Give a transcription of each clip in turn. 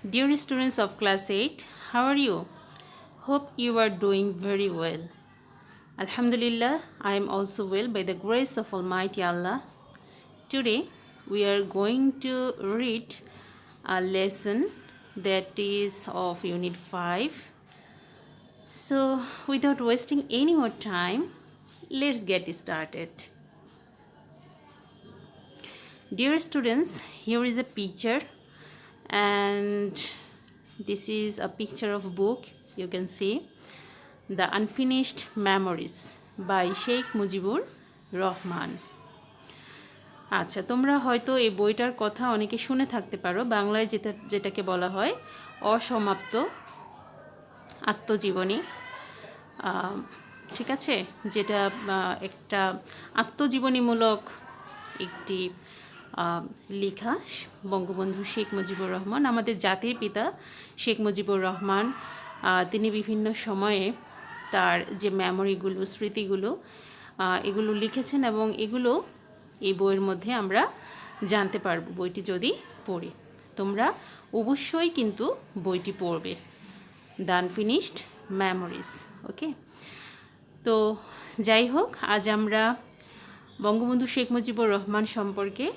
Dear students of class 8, how are you? Hope you are doing very well. Alhamdulillah, I am also well by the grace of Almighty Allah. Today, we are going to read a lesson that is of Unit 5. So, without wasting any more time, let's get started. Dear students, here is a picture, and this is a picture of a book. You can see The Unfinished Memories by Sheikh Mujibur Rahman. আচ্ছা, তোমরা হয়তো এই বইটার কথা অনেকে শুনে থাকতে পারো। বাংলায় যেটাকে বলা হয় অসমাপ্ত আত্মজীবনী। ঠিক আছে, যেটা একটা আত্মজীবনীমূলক একটি লেখা বঙ্গবন্ধু শেখ মুজিবুর রহমান, আমাদের জাতির পিতা শেখ মুজিবুর রহমান। তিনি বিভিন্ন সময়ে তার যে মেমোরিগুলো, স্মৃতিগুলো, এগুলো লিখেছেন এবং এগুলো এই বইয়ের মধ্যে আমরা জানতে পারবো বইটি যদি পড়ি। তোমরা অবশ্যই কিন্তু বইটি পড়বে, দ্য আনফিনিশড মেমোরিজ। ওকে, তো যাই হোক, আজ আমরা বঙ্গবন্ধু শেখ মুজিবুর রহমান সম্পর্কে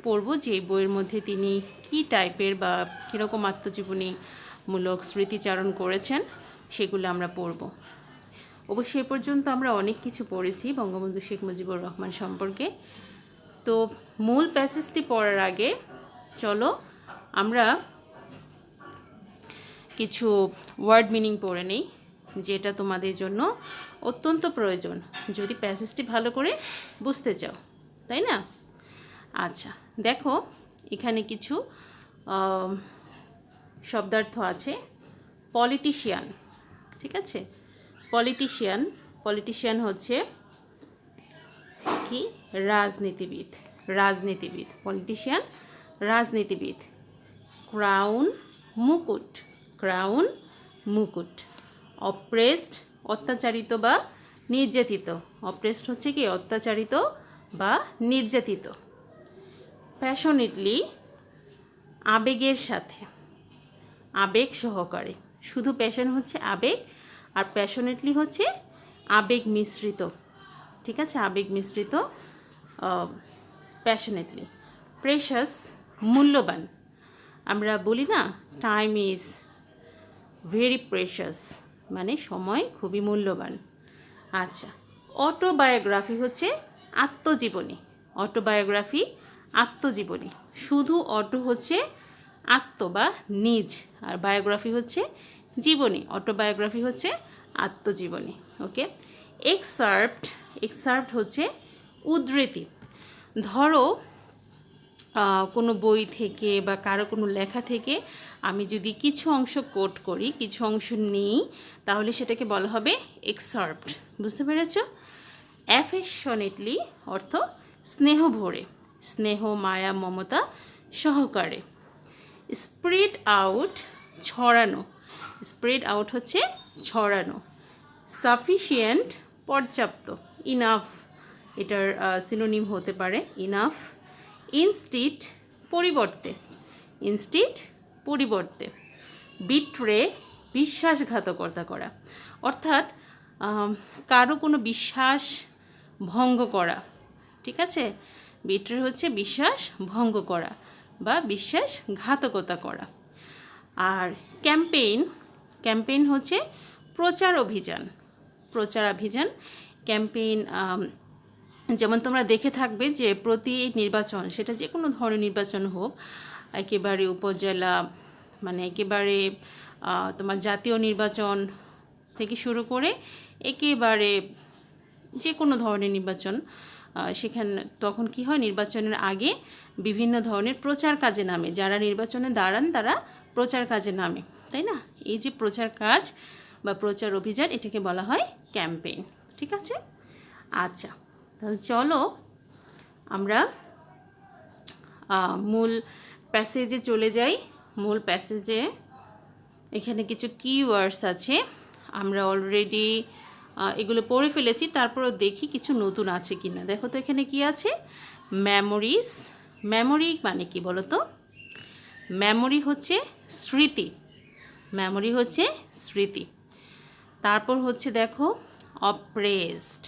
পড়ব, যে বইয়ের মধ্যে তিনি কী টাইপের বা কীরকম আত্মজীবনীমূলক স্মৃতিচারণ করেছেন সেগুলো আমরা পড়ব। অবশ্যই এ পর্যন্ত আমরা অনেক কিছু পড়েছি বঙ্গবন্ধু শেখ মুজিবুর রহমান সম্পর্কে। তো মূল প্যাসেজটি পড়ার আগে চলো আমরা কিছু ওয়ার্ড মিনিং পড়ে নেই, যেটা তোমাদের জন্য অত্যন্ত প্রয়োজন যদি প্যাসেজটি ভালো করে বুঝতে চাও, তাই না? আচ্ছা, দেখো এখানে কিছু শব্দার্থ আছে। পলিটিশিয়ান, ঠিক আছে, পলিটিশিয়ান হচ্ছে কি? রাজনীতিবিদ। পলিটিশিয়ান রাজনীতিবিদ। ক্রাউন, মুকুট। অপ্রেসড, অত্যাচারিত বা নির্যাতিত। অপ্রেসড হচ্ছে কি? অত্যাচারিত বা নির্যাতিত। প্যাশনেটলি, আবেগের সাথে, আবেগ সহকারে। শুধু প্যাশন হচ্ছে আবেগ, আর প্যাশনেটলি হচ্ছে আবেগ মিশ্রিত। ঠিক আছে, আবেগ মিশ্রিত প্যাশনেটলি। প্রেশাস, মূল্যবান। আমরা বলি না, টাইম ইজ ভেরি প্রেশাস, মানে সময় খুবই মূল্যবান। আচ্ছা, অটোবায়োগ্রাফি হচ্ছে আত্মজীবনী। আত্মজীবনী। শুধু অটো হচ্ছে আত্ম বা নিজ, আর বায়োগ্রাফি হচ্ছে জীবনী। অটোবায়োগ্রাফি হচ্ছে আত্মজীবনী। ওকে। এক্সার্প্ট হচ্ছে উদ্ধৃতি। ধরো কোনো বই থেকে বা কারো কোনো লেখা থেকে আমি যদি কিছু অংশ কোট করি, কিছু অংশ নেই, তাহলে সেটাকে বলা হবে এক্সার্প্ট। বুঝতে পেরেছ? অ্যাফেকশনেটলি অর্থ স্নেহ ভরে, স্নেহ, মায়া, মমতা সহকারে। স্প্রেড আউট, ছড়ানো। স্প্রেড আউট হচ্ছে ছড়ানো। সাফিসিয়েন্ট, পর্যাপ্ত। ইনাফ, এটার সিনোনিম হতে পারে ইনাফ। ইনস্টিট, পরিবর্তে। বিট্রে, বিশ্বাসঘাতকতা করা, অর্থাৎ কারো কোনো বিশ্বাস ভঙ্গ করা। ঠিক আছে, বিট্রে হচ্ছে বিশ্বাস ভঙ্গ করা বা বিশ্বাসঘাতকতা করা। আর ক্যাম্পেইন হচ্ছে প্রচার অভিযান। ক্যাম্পেইন, যেমন তোমরা দেখে থাকবে যে প্রতি নির্বাচন, সেটা যে কোনো ধরনের নির্বাচন হোক, একেবারে উপজেলা, মানে একেবারে তোমার জাতীয় নির্বাচন থেকে শুরু করে একেবারে যে কোনো ধরনের নির্বাচন, তখন কি হয়, নির্বাচনের আগে বিভিন্ন ধরনের প্রচার কাজে নামে। যারা নির্বাচনে দাঁড়ান তারা প্রচার কাজে নামে, তাই না? এই যে প্রচার কাজ বা প্রচার অভিযান, এটাকে বলা হয় ক্যাম্পেইন। ঠিক আছে? আচ্ছা, তাহলে চলো আমরা মূল প্যাসেজে চলে যাই। মূল প্যাসেজে এখানে কিছু কিওয়ার্ডস আছে, আমরা অলরেডি এগুলো পড়ে ফেলেছি, তারপরও দেখি কিছু নতুন আছে কি না। দেখো তো এখানে কি আছে? মেমোরি মানে কি বলো তো? মেমোরি হচ্ছে স্মৃতি, মেমোরি হচ্ছে স্মৃতি। তারপর হচ্ছে দেখো অপ্রেসড,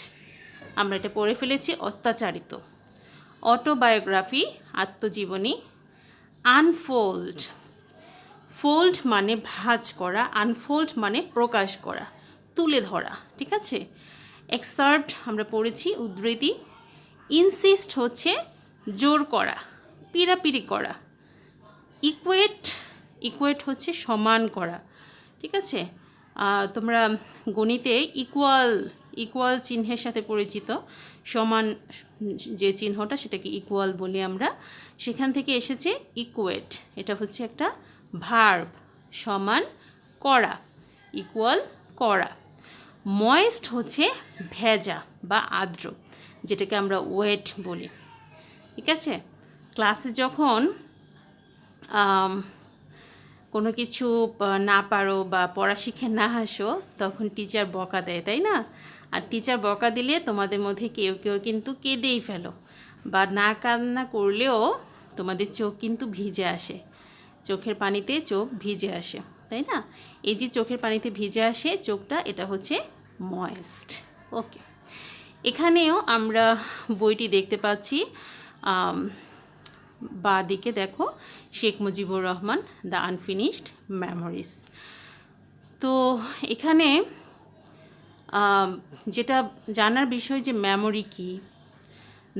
আমরা এটা পড়ে ফেলেছি, অত্যাচারিত। অটোবায়োগ্রাফি, আত্মজীবনী। আনফোল্ড, ফোল্ড মানে ভাঁজ করা, আনফোল্ড মানে প্রকাশ করা, তুলে ধরা, ঠিক আছে। এক্সার্ট আমরা পড়েছি, উদ্ধৃতি। ইনসিস্ট হচ্ছে জোর করা, পিড়াপিড়ি করা। ইকুয়েট, ইকুয়েট হচ্ছে সমান করা, ঠিক আছে। তোমরা গণিতে ইকুয়াল, ইকুয়াল চিহ্নের সাথে পরিচিত, সমান যে চিহ্নটা সেটাকে ইকুয়াল বলি আমরা, সেখান থেকে এসেছে ইকুয়েট। এটা হচ্ছে একটা ভার্ব, সমান করা, ইকুয়াল করা। ময়েস্ট হচ্ছে ভেজা বা আর্দ্র, যেটাকে আমরা ওয়েট বলি, ঠিক আছে। ক্লাসে যখন কোনো কিছু না পারো বা পড়া শিখে না আসো, তখন টিচার বকা দেয়, তাই না? আর টিচার বকা দিলে তোমাদের মধ্যে কেউ কেউ কিন্তু কেঁদেই ফেলো, বা না কান্না করলেও তোমাদের চোখ কিন্তু ভিজে আসে, চোখের পানিতে চোখ ভিজে আসে, তাই না? এই যে চোখের পানিতে ভিজে আসে চোখটা, এটা হচ্ছে ময়েস্ট। ওকে, এখানেও আমরা বইটি দেখতে পাচ্ছি, বা দিকে দেখো Sheikh Mujibur Rahman, the unfinished memories. তো এখানে যেটা জানার বিষয় যে মেমোরি কি,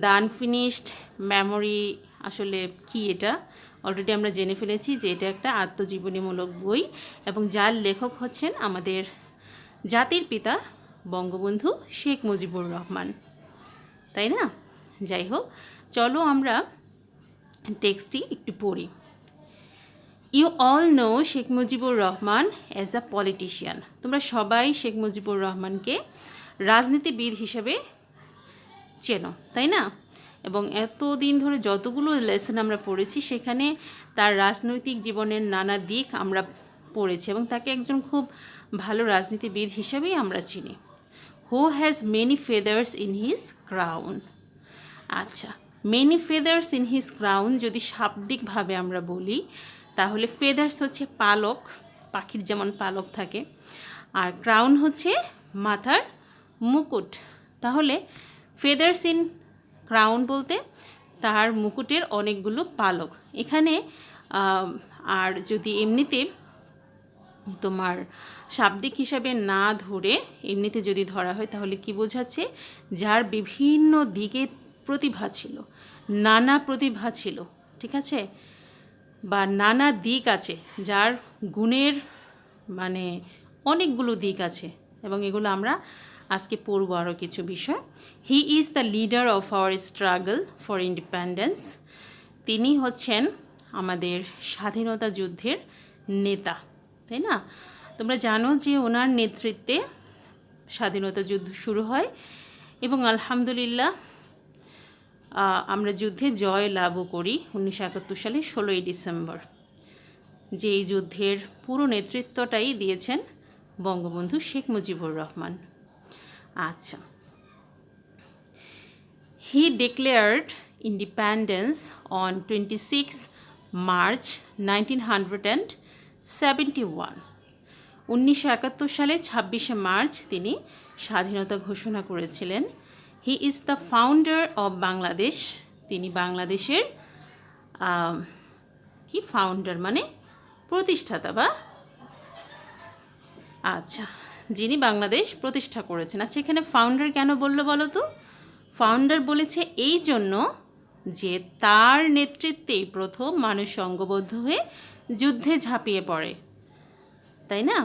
দ্য আনফিনিশড মেমোরি আসলে কি, এটা অলরেডি আমরা জেনে ফেলেছি যে এটা একটা আত্মজীবনীমূলক বই, এবং যার লেখক হচ্ছেন আমাদের জাতির পিতা বঙ্গবন্ধু শেখ মুজিবুর রহমান, তাই না? যাই হোক, চলো আমরা টেক্সটটি একটু পড়ি। You all know Sheikh Mujibur Rahman as a politician. তোমরা সবাই শেখ মুজিবুর রহমানকে রাজনীতিবিদ হিসেবে চেনো, তাই না? এবং এতদিন ধরে যতগুলো লেসন আমরা পড়েছি, সেখানে তার রাজনৈতিক জীবনের নানা দিক আমরা পড়েছি, এবং তাকে একজন খুব ভালো রাজনীতিবিদ হিসেবেই আমরা চিনি। Who has many feathers in his crown. আচ্ছা, many feathers in his crown যদি শাব্দিকভাবে আমরা বলি, তাহলে ফেদার্স হচ্ছে পালক, পাখির যেমন পালক থাকে, আর ক্রাউন হচ্ছে মাথার মুকুট। তাহলে ফেদার্স ইন ক্রাউন বলতে তার মুকুটের অনেকগুলো পালক এখানে। আর যদি এমনিতে তোমার শাব্দিক হিসাবে না ধরে এমনিতে যদি ধরা হয়, তাহলে কি বোঝাচ্ছে? যার বিভিন্ন দিকে প্রতিভা ছিল, নানা প্রতিভা ছিল, ঠিক আছে, বা নানা দিক আছে, যার গুণের মানে অনেকগুলো দিক আছে, এবং এগুলো আমরা আজকে পড়ব আরও কিছু বিষয়। হি is the leader of our struggle for independence. তিনি হচ্ছেন আমাদের স্বাধীনতা যুদ্ধের নেতা, তাই না? তোমরা জানো যে ওনার নেতৃত্বে স্বাধীনতা যুদ্ধ শুরু হয়, এবং আলহামদুলিল্লাহ আমরা যুদ্ধে জয় লাভও করি 1971 সালে 16ই ডিসেম্বর। যে এই যুদ্ধের পুরো নেতৃত্বটাই দিয়েছেন বঙ্গবন্ধু শেখ মুজিবুর রহমান। আচ্ছা, হি ডিক্লেয়ার্ড ইন্ডিপেন্ডেন্স অন 26 মার্চ 1971। 1971 সালে 26শে মার্চ তিনি স্বাধীনতা ঘোষণা করেছিলেন। হি is the founder of Bangladesh. তিনি বাংলাদেশের কি ফাউন্ডার মানে প্রতিষ্ঠাতা, বা আচ্ছা যিনি বাংলাদেশ প্রতিষ্ঠা করেছেন। আচ্ছা, এখানে ফাউন্ডার কেন বললো বলো তো? ফাউন্ডার বলেছে এই জন্য যে তার নেতৃত্বেই প্রথম মানুষ সংঘবদ্ধ হয়ে যুদ্ধে ঝাঁপিয়ে পড়ে, তাই না?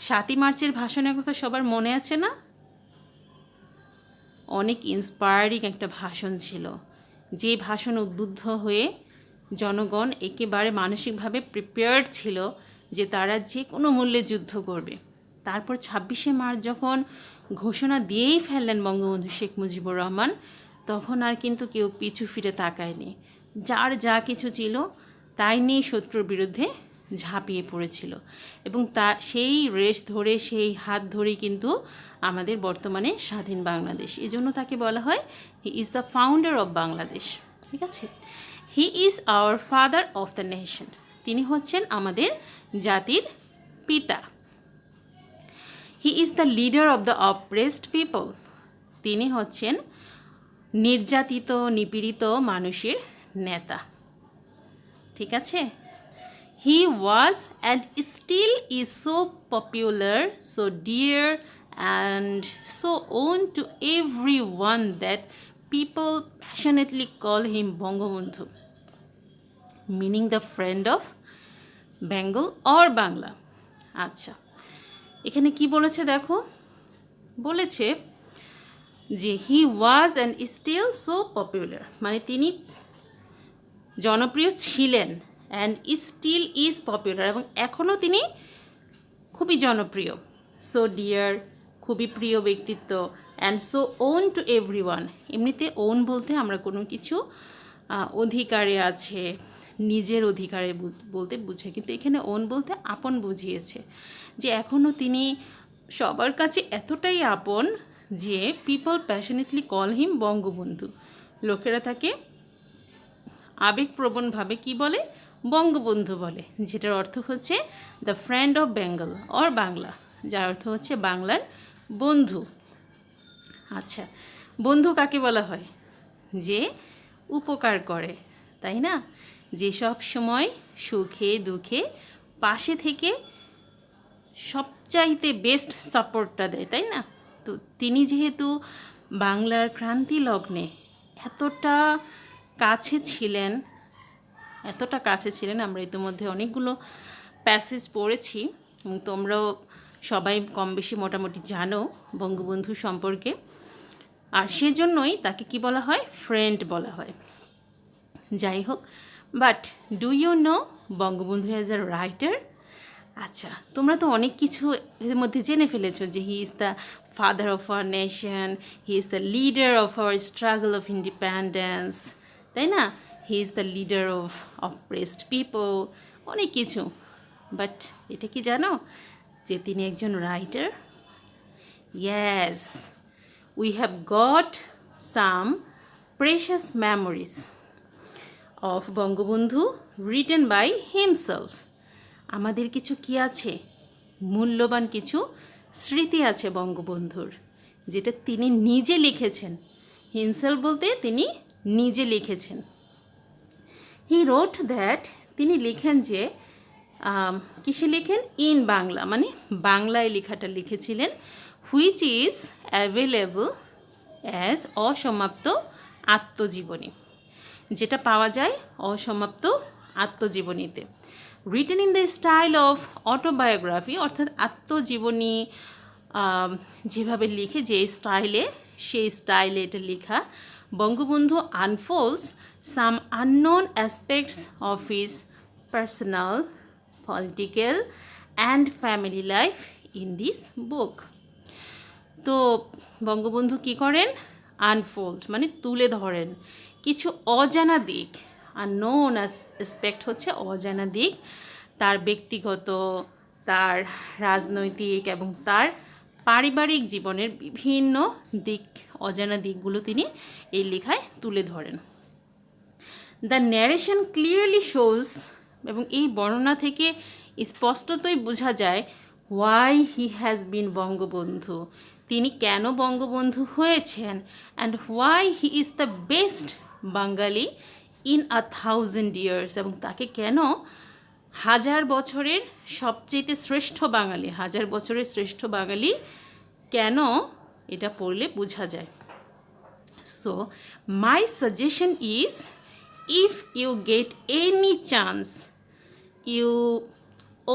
7ই মার্চের ভাষণের কথা সবার মনে আছে না? অনেক ইন্সপায়ারিং একটা ভাষণ ছিল, যে ভাষণ উদ্বুদ্ধ হয়ে জনগণ একেবারে মানসিকভাবে প্রিপেয়ার্ড ছিল যে তারা যে কোনো মূল্যে যুদ্ধ করবে। তারপর 26শে মার্চ যখন ঘোষণা দিয়েই ফেললেন বঙ্গবন্ধু শেখ মুজিবুর রহমান, তখন আর কিন্তু কেউ পিছু ফিরে তাকায়নি। যার যা কিছু ছিল তাই নিয়ে শত্রুর বিরুদ্ধে ঝাঁপিয়ে পড়েছিল, এবং সেই রেশ ধরে, সেই হাত ধরেই কিন্তু আমাদের বর্তমানে স্বাধীন বাংলাদেশ। এজন্য তাকে বলা হয় he is the founder of Bangladesh, ঠিক আছে। He is our father of the nation, তিনি হচ্ছেন আমাদের জাতির পিতা। He is the leader of the oppressed people, তিনি হচ্ছেন নির্যাতিত নিপীড়িত মানুষের নেতা। ঠিক আছে। He was and still is so popular, so dear and so own to every one that people passionately call him Bangabandhu, meaning the friend of Bengal or Bangla. আচ্ছা, এখানে কি বলেছে দেখো, বলেছে যে he was and still so popular, মানে তিনি জনপ্রিয় ছিলেন, অ্যান্ড স্টিল ইজ পপুলার, এবং এখনও তিনি খুবই জনপ্রিয়। সো ডিয়ার, খুবই প্রিয় ব্যক্তিত্ব, and so own to every one, এমনিতে ওন বলতে আমরা কোনো কিছু অধিকারে আছে, নিজের অধিকারে বলতে বুঝে, কিন্তু এখানে ওন বলতে আপন বুঝিয়েছে, যে এখনও তিনি সবার কাছে এতটাই আপন যে people passionately call him Bangabandhu, লোকেরা তাকে আবেগপ্রবণভাবে কি বলে, বঙ্গবন্ধু বলে, যেটার অর্থ হচ্ছে the friend of Bengal or Bangla, যার অর্থ হচ্ছে বাংলার বন্ধু। আচ্ছা, বন্ধু কাকে বলা হয়, যে উপকার করে, তাই না, যে সব সময় সুখে দুঃখে পাশে থেকে সবচাইতে বেস্ট সাপোর্টটা দেয়, তাই না। তো তিনি যেহেতু বাংলার ক্রান্তি লগ্নে এতটা কাছে ছিলেন, আমরা ইতিমধ্যে অনেকগুলো প্যাসেজ পড়েছি এবং তোমরাও সবাই কম বেশি মোটামুটি জানো বঙ্গবন্ধু সম্পর্কে, আর সেজন্যই তাকে কি বলা হয়, ফ্রেন্ড বলা হয়। যাই হোক, but do you know Bangabandhu as a writer? আচ্ছা, তোমরা তো অনেক কিছু এর মধ্যে জেনে ফেলেছো, যে he is the father of our nation, he is the leader of our struggle of independence, তাই না, he is the leader of oppressed people, অনেক কিছু। বাট এটা কি জানো যে তিনি একজন writer? Yes, we have got some precious memories of Bangabandhu written by himself. আমাদের কিছু কি আছে, মূল্যবান কিছু স্মৃতি আছে বঙ্গবন্ধুর, যেটা তিনি নিজে লিখেছেন। হিমসেলফ বলতে তিনি নিজে লিখেছেন। হি রোট দ্যাট, তিনি লিখেন যে, কিসে লিখেন, ইন বাংলা, মানে বাংলায় লেখাটা লিখেছিলেন, হুইচ ইজ অ্যাভেলেবল অ্যাজ অসমাপ্ত আত্মজীবনী, যেটা পাওয়া যায় অসমাপ্ত আত্মজীবনীতে। Written in the style of autobiography, অর্থাৎ আত্মজীবনী যেভাবে লিখে, যে স্টাইলে, সেই স্টাইলে এটা লেখা। বঙ্গবন্ধু আনফোল্ডস সাম unknown aspects of his personal, political and family life in this book. তো বঙ্গবন্ধু কী করেন, আনফোল্ড মানে তুলে ধরেন কিছু অজানা দিক, আর নোন অ্যাসপেক্ট হচ্ছে অজানা দিক, তার ব্যক্তিগত, তার রাজনৈতিক এবং তার পারিবারিক জীবনের বিভিন্ন দিক, অজানা দিকগুলো তিনি এই লেখায় তুলে ধরেন। দ্য ন্যারেশন ক্লিয়ারলি শোজ, এবং এই বর্ণনা থেকে স্পষ্টতই বোঝা যায়, why he has been Bangabandhu, তিনি কেন বঙ্গবন্ধু হয়েছেন, and why he is the best Bengali in 1000 years, এবং তাকে কেন 1000 বছরের সবচেয়ে শ্রেষ্ঠ বাঙালি, 1000 বছরের শ্রেষ্ঠ বাঙালি কেন, এটা পড়লে বোঝা যায়। So my suggestion is, if you get any chance, you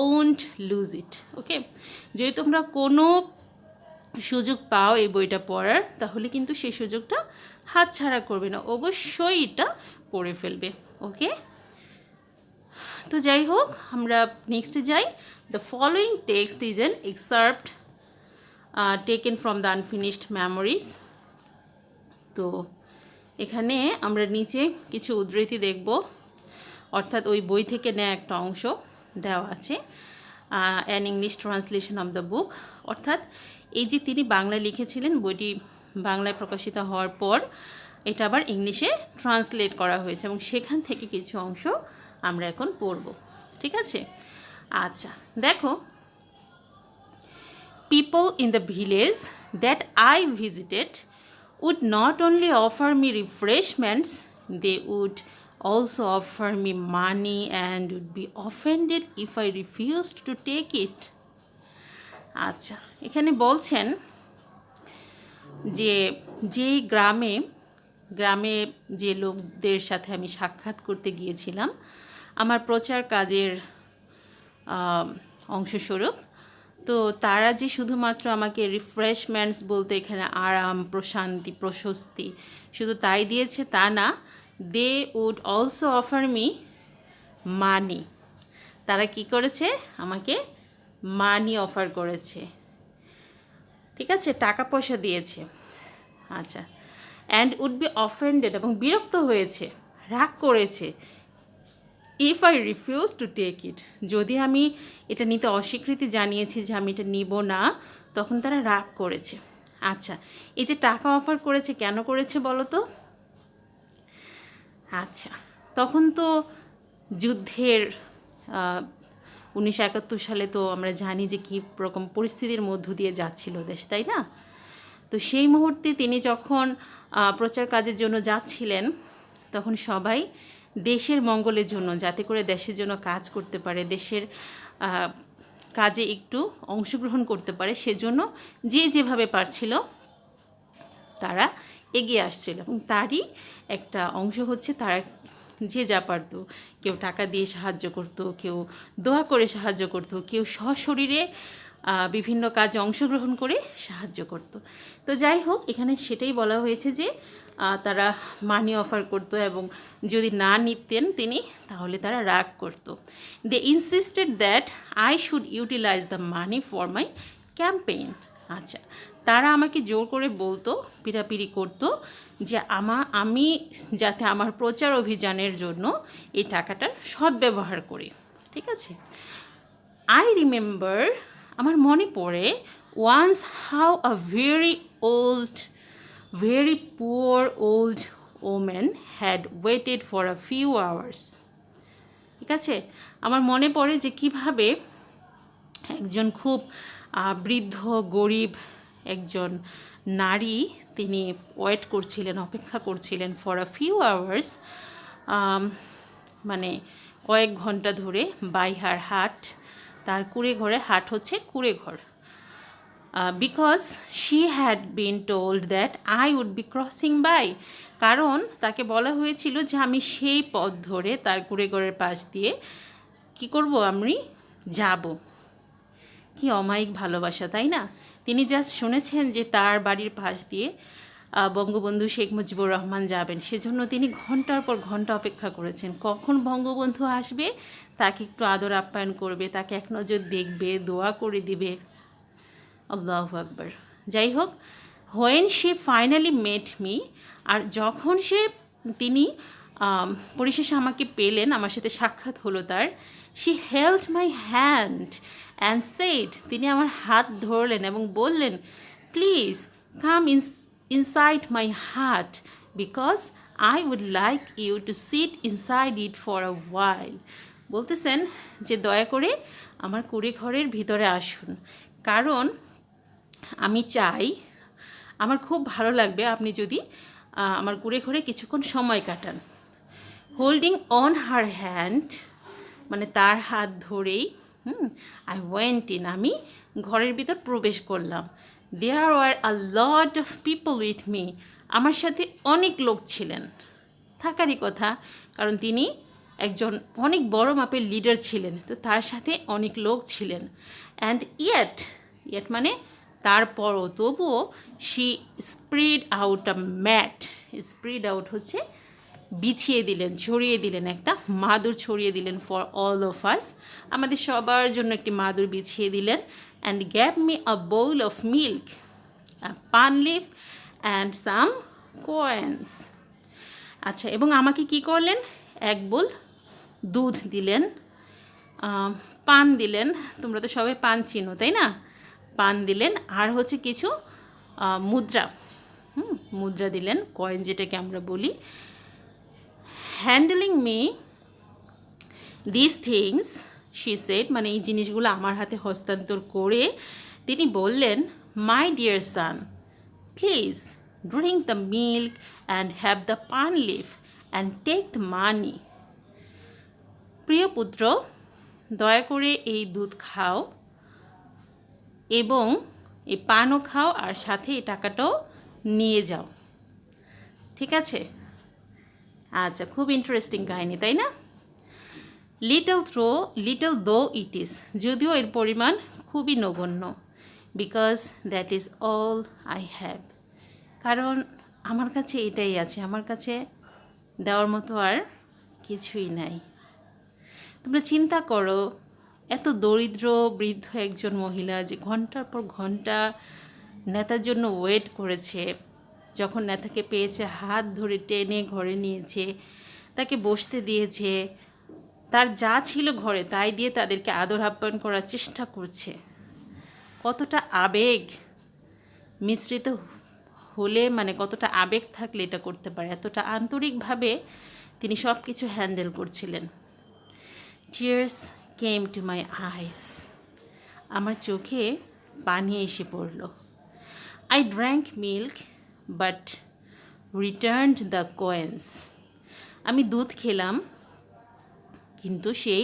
won't lose it. Okay, যদি তোমরা কোনো সুযোগ পাও এই বইটা পড়ার, তাহলে কিন্তু সেই সুযোগটা হাতছাড়া করবে না, অবশ্যই এটা পড়ে ফেলবে। ওকে, তো যাই হোক, আমরা নেক্সটে যাই। The following text is an excerpt taken from the unfinished memories. তো এখানে আমরা নিচে কিছু উদ্ধৃতি দেখব, অর্থাৎ ওই বই থেকে নেওয়া একটা অংশ দেওয়া আছে, an English translation of the book. অর্থাৎ এই যে তিনি বাংলায় লিখেছিলেন, বইটি বাংলায় প্রকাশিত হওয়ার পর এটা আবার ইংলিশে ট্রান্সলেট করা হয়েছে এবং সেখান থেকে কিছু অংশ আমরা এখন পড়ব, ঠিক আছে? আচ্ছা, দেখো, people in the village that I visited would not only offer me refreshments, they would also offer me money and would be offended if I refused to take it. আচ্ছা, এখানে বলছেন যে যেই গ্রামে যে লোকদের সাথে আমি সাক্ষাৎ করতে গিয়েছিলাম আমার প্রচার কাজের অংশস্বরূপ, তো তারা যে শুধুমাত্র আমাকে রিফ্রেশমেন্টস বলতে এখানে আরাম, প্রশান্তি, প্রশস্তি শুধু তাই দিয়েছে তা না, they would also offer me money. তারা কি করেছে? আমাকে মানি অফার করেছে, ঠিক আছে, টাকা পয়সা দিয়েছে। আচ্ছা, অ্যান্ড উড বি অফেন্ডেড, এবং বিরক্ত হয়েছে, রাগ করেছে, if I refuse to take it, যদি আমি এটা নিতে অস্বীকৃতি জানিয়েছি যে আমি এটা নিব না, তখন তারা রাগ করেছে। আচ্ছা, এই যে টাকা অফার করেছে, কেন করেছে বলো তো? আচ্ছা, তখন তো যুদ্ধের 1971 সালে তো আমরা জানি যে কী রকম পরিস্থিতির মধ্য দিয়ে যাচ্ছিল দেশ, তাই না? তো সেই মুহূর্তে তিনি যখন প্রচার কাজের জন্য যাচ্ছিলেন, তখন সবাই দেশের মঙ্গলের জন্য, যাতে করে দেশের জন্য কাজ করতে পারে, দেশের কাজে একটু অংশগ্রহণ করতে পারে, সেজন্য যে যেভাবে পারছিল তারা এগিয়ে আসছিল। এবং তারই একটা অংশ হচ্ছে তারা যে যা পারতো, কেউ টাকা দিয়ে সাহায্য করত, কেউ দোয়া করে সাহায্য করত, কেউ সশরীরে বিভিন্ন কাজে অংশগ্রহণ করে সাহায্য করত। তো যাই হোক, এখানে সেটাই বলা হয়েছে যে তারা মানি অফার করতো এবং যদি না নিতেন তিনি, তাহলে তারা রাগ করত। They insisted that I should utilize the money for my campaign. আচ্ছা, তারা আমাকে জোর করে বলতো, পিড়াপিড়ি করতো যে আমি যাতে আমার প্রচার অভিযানের জন্য এই টাকাটার সদ্ব্যবহার করি, ঠিক আছে? আই রিমেম্বার, আমার মনে পড়ে, once how a very poor old woman had waited for a few hours. ঠিক আছে, আমার মনে পড়ে যে কিভাবে একজন খুব বৃদ্ধ গরিব একজন নারী, তিনি ওয়েট করছিলেন, অপেক্ষা করছিলেন ফর আ ফিউ আওয়ার্স, মানে কয়েক ঘন্টা ধরে, বাই হার হাট, তার কুড়ে ঘরে, হাট হচ্ছে কুড়ে ঘর, because she had been told that I would be crossing by, কারণ তাকে বলা হয়েছিল যে আমি সেই পথ ধরে তার কুড়েঘরের পাশ দিয়ে কি করব, আমি যাব। কি অমায়িক ভালোবাসা, তাই না? তিনি জাস্ট শুনেছেন যে তার বাড়ির পাশ দিয়ে বঙ্গবন্ধু শেখ মুজিবুর রহমান যাবেন, সেজন্য তিনি ঘন্টার পর ঘন্টা অপেক্ষা করেছেন কখন বঙ্গবন্ধু আসবে, তাকে একটু আদর আপ্যায়ন করবে, তাকে এক নজর দেখবে, দোয়া করে দিবে। আল্লাহু আকবার। যাই হোক, when she finally met me, আর যখন তিনি পরিশেষে আমাকে পেলেন, আমার সাথে সাক্ষাৎ হলো তার, she held my hand and said, তিনি আমার হাত ধরলেন এবং বললেন, please come inside my heart because I would like you to sit inside it for a while. বলতেছেন যে দয়া করে আমার কুড়ে ঘরের ভিতরে আসুন, কারণ আমি চাই, আমার খুব ভালো লাগবে আপনি যদি আমার কুড়ে ঘরে কিছুক্ষণ সময় কাটান। হোল্ডিং অন হার হ্যান্ড, মানে তার হাত ধরেই আই ওয়েন্ট ইন, আমি ঘরের ভিতর প্রবেশ করলাম। There were a lot of people with me, আমার সাথে অনেক লোক ছিলেন, থাকারই কথা, কারণ তিনি একজন অনেক বড় মাপের লিডার ছিলেন, তো তার সাথে অনেক লোক ছিলেন। অ্যান্ড ইয়েট মানে তারপরও, তবুও, she spread out a mat, spread out হচ্ছে বিছিয়ে দিলেন, ছড়িয়ে দিলেন, একটা মাদুর ছড়িয়ে দিলেন ফর অল অফ আস, আমাদের সবার জন্য একটি মাদুর বিছিয়ে দিলেন। And gave me a bowl of milk, paan leaf and some coins. আচ্ছা, এবং আমাকে কি করলেন, এক বোল দুধ দিলেন, পান দিলেন, তোমরা তো সবাই পান চিনো, তাই না? পান দিলেন, আর হচ্ছে কিছু মুদ্রা, মুদ্রা দিলেন, কয়েন যেটাকে আমরা বলি। Handling me this things she said, মানে এই জিনিসগুলো আমার হাতে হস্তান্তর করে তিনি বললেন, my dear son, please drink the milk and have the paan leaf and take the money. প্রিয় পুত্র, দয়া করে এই দুধ খাও এবং এই পানও খাও, আর সাথে এই টাকাটাও নিয়ে যাও। ঠিক আছে? আচ্ছা, খুব ইন্টারেস্টিং কাহিনী, তাই না? লিটল দো ইট ইজ, যদিও এর পরিমাণ খুবই নগণ্য, because that is all I have, কারণ আমার কাছে এটাই আছে, আমার কাছে দেওয়ার মতো আর কিছুই নাই। তোমরা চিন্তা করো, এত দরিদ্র বৃদ্ধ একজন মহিলা যে ঘন্টার পর ঘন্টা নেতার জন্য ওয়েট করেছে, যখন নেতাকে পেয়েছে হাত ধরে টেনে ঘরে নিয়েছে, তাকে বসতে দিয়েছে, তার যা ছিল ঘরে তাই দিয়ে তাদেরকে আদর আপ্যায়ন করার চেষ্টা করছে। কতটা আবেগ মিশ্রিত হলে, মানে কতটা আবেগ থাকলে এটা করতে পারে, এতটা আন্তরিকভাবে তিনি সব কিছু হ্যান্ডেল করছিলেন। টিয়ার্স কেম টু মাই আইস, আমার চোখে পানি এসে পড়ল। I drank milk but returned the coins, আমি দুধ খেলাম, কিন্তু সেই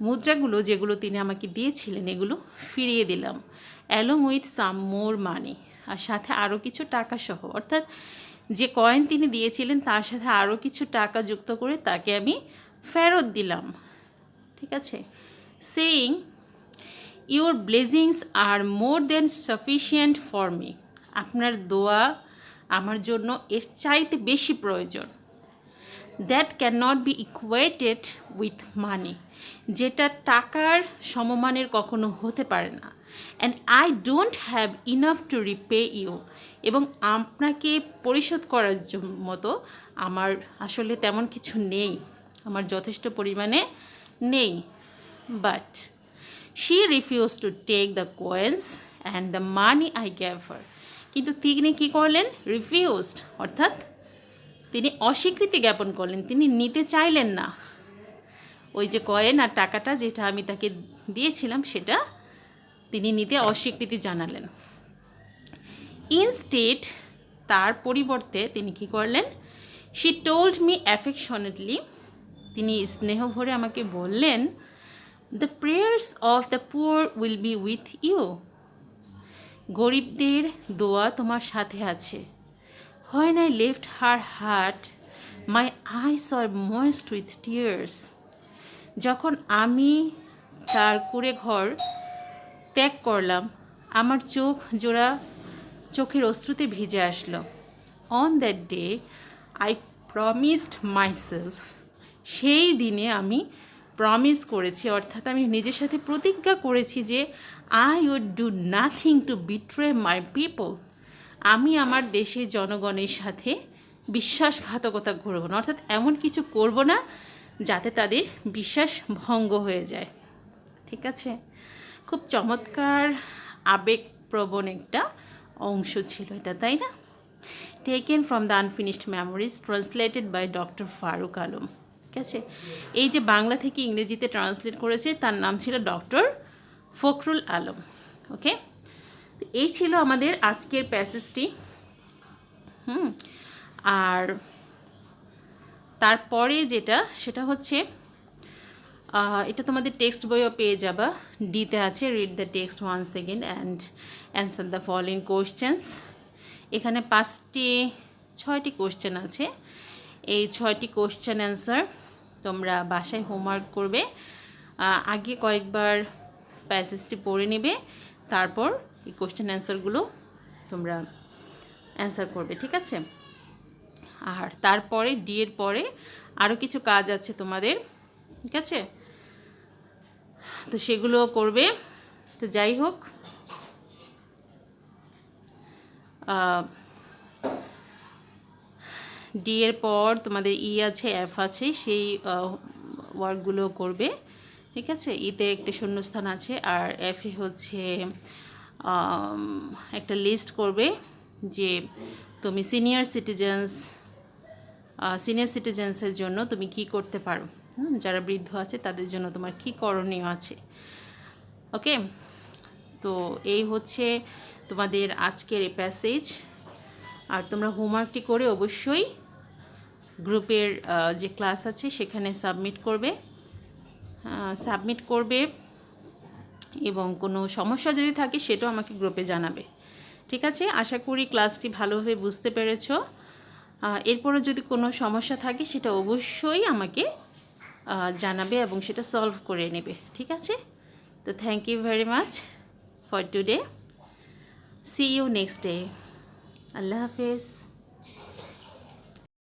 মুদ্রাগুলো যেগুলো তিনি আমাকে দিয়েছিলেন এগুলো ফিরিয়ে দিলাম, অ্যালং উইথ সাম মোর মানি, আর সাথে আরও কিছু টাকা সহ, অর্থাৎ যে কয়েন তিনি দিয়েছিলেন তার সাথে আরও কিছু টাকা যুক্ত করে তাকে আমি ফেরত দিলাম। ঠিক আছে? Saying, your blessings are more than sufficient for me, আপনার দোয়া আমার জন্য এর চাইতে বেশি প্রয়োজন। That can not be equated with money, যেটা টাকার সমমানের কখনো হতে পারে না। And I don't have enough to repay you, এবং আপনাকে পরিশোধ করার মতো আমার আসলে তেমন কিছু নেই, আমার যথেষ্ট পরিমাণে নেই। But she refuse to take the coins and the money I gave her, কিন্তু তিনি কী করলেন? রিফিউজড, অর্থাৎ তিনি অস্বীকৃতি জ্ঞাপন করলেন, তিনি নিতে চাইলেন না। ওই যে কয়েন আর টাকাটা যেটা আমি তাকে দিয়েছিলাম সেটা তিনি নিতে অস্বীকৃতি জানালেন। ইনস্টেড, তার পরিবর্তে তিনি কী করলেন? শি টোল্ড মি অ্যাফেকশনেটলি, তিনি স্নেহ ভরে আমাকে বললেন, the prayers of the poor will be with you, গরিবদের দোয়া তোমার সাথে আছে। When I left her heart, my eyes are moist with tears. যখন আমি তার কুঁড়ে ঘর ত্যাগ করলাম, আমার চোখ জোড়া চোখের অশ্রুতে ভিজে আসলো। On that day, I promised myself, সেই দিনে আমি প্রমিস করেছি, অর্থাৎ আমি নিজের সাথে প্রতিজ্ঞা করেছি যে I would do nothing to betray my people, আমি আমার দেশের জনগণের সাথে বিশ্বাসঘাতকতা করব না, অর্থাৎ এমন কিছু করব না যাতে তাদের বিশ্বাস ভঙ্গ হয়ে যায়। ঠিক আছে? খুব চমৎকার আবেগপ্রবণ একটা অংশ ছিল এটা, তাই না? Taken from the unfinished memories, translated by doctor Faruk Alam. ঠিক আছে? এই যে বাংলা থেকে ইংরেজিতে ট্রান্সলেট করেছে তার নাম ছিল ডক্টর ফখরুল আলম। ওকে, তো এই ছিল আমাদের আজকের প্যাসেজটি। আর তারপরে যেটা সেটা হচ্ছে, এটা তোমাদের টেক্সট বইও পেয়ে যাবা, ডিতে আছে, read the text once again and answer the following questions. এখানে 6টি কোশ্চেন আছে, এই 6টি কোশ্চেন অ্যান্সার তোমরা বাসায় হোমওয়ার্ক করবে, আগে কয়েকবার প্যাসেজটি পড়ে নেবে, তারপর এই কোশ্চেন অ্যান্সারগুলো তোমরা অ্যান্সার করবে। ঠিক আছে? আর তারপরে ডি এর পরে আরও কিছু কাজ আছে তোমাদের। ঠিক আছে? তো সেগুলো করবে। তো যাই হোক, ডি এর পর তোমাদের ই আছে, এফ আছে, সেই ওয়ার্কগুলো করবে। ঠিক আছে? ইতে একটা শূন্যস্থান আছে, আর এফে হচ্ছে একটা লিস্ট করবে যে তুমি সিনিয়র সিটিজেন্সের জন্য তুমি কি করতে পারো, যারা বৃদ্ধ আছে তাদের জন্য তোমার কি করণীয় আছে। ওকে, তো এই হচ্ছে তোমাদের আজকের এই প্যাসেজ। আর তোমরা হোমওয়ার্কটি করে অবশ্যই গ্রুপের যে ক্লাস আছে সেখানে সাবমিট করবে এবং কোনো সমস্যা যদি থাকে সেটাও আমাকে গ্রুপে জানাবে। ঠিক আছে, আশা করি ক্লাসটি ভালোভাবে বুঝতে পেরেছো। এরপরও যদি কোনো সমস্যা থাকে সেটা অবশ্যই আমাকে জানাবে এবং সেটা সলভ করে নেবে। ঠিক আছে, তো thank you very much for today. See you next day. আল্লাহ হাফেজ।